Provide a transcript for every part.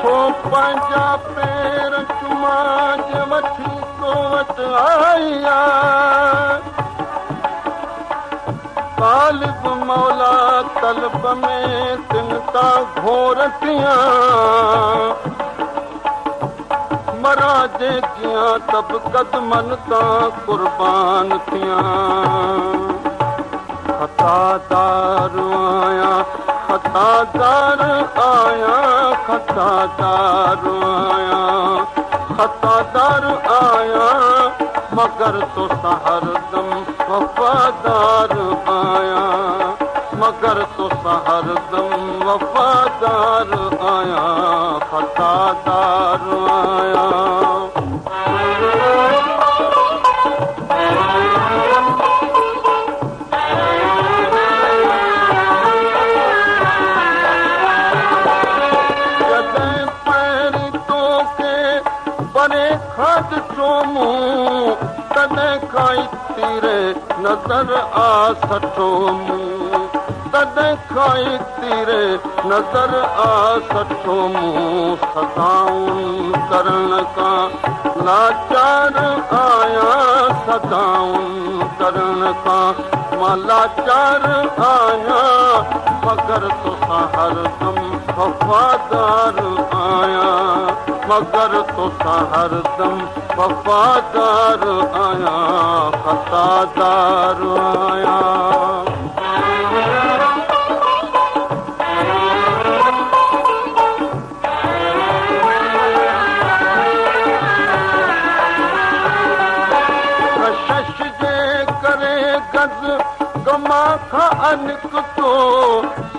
छो पंहिंजा पेर चुमा जे वठी तो वटि आया तालिब मौला तलब में तिनता घोर थिया मरा जे जिया तब कदमन तां कुर्बान थिया खतादार आया खतादार आया खतादार आया खतादार आया मगर तो हरदम वफादार आया मगर तो हरदम वफादार आया खतादार आया खाद चोमू तॾहिं खाई तीरे नज़र आ सठो मूं तॾहिं खाई तीरे नज़र आ सठो मूं सदाऊं करण खां लाचार आया सदाऊं करण खां मां लाचार आया मगर तोसां हरदम वफ़ादार आया मगर तोसां हरदम वफ़ादार आया खतादार आया कशिश जे करे गज़ गमा खां अनिकतो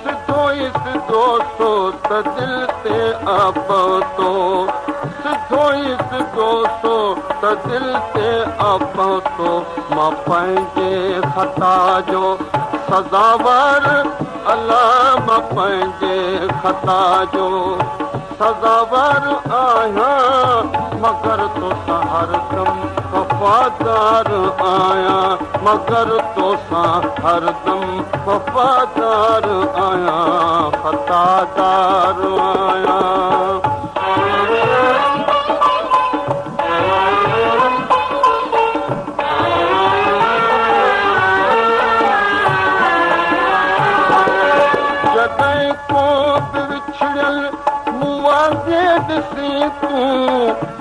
सिधो ई सिधो सो त दिलि ते आपतो सिधो ई सिधो सो त दिलि ते आपतो मां पंहिंजे ख़ता जो सज़ावार अलाह मां पंहिंजे ख़ता जो सज़ावार आहियां मगर तोसां हरदम वफ़ादार आया मगर तोसां हरदम वफ़ादार आया खतादार आया जॾहिं को बि विछड़ियल मूं वाज़े ॾिसी तूं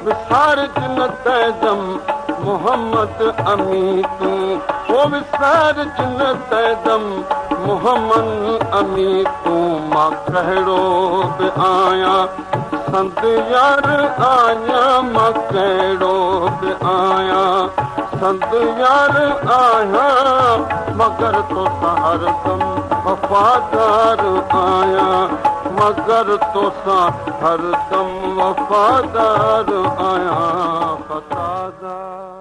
विसार न तैदम मोहम्मद अमी तूं ओ विसार न तैदम मोहम्मद अमी तूं मां कहिड़ो बि आहियां संत यार आहियां मां कहिड़ो बि आहियां संत यार आहियां मगर तोसां हरदम वफ़ादार आया मगर तोसां हरदम वफ़ादार आया खतादार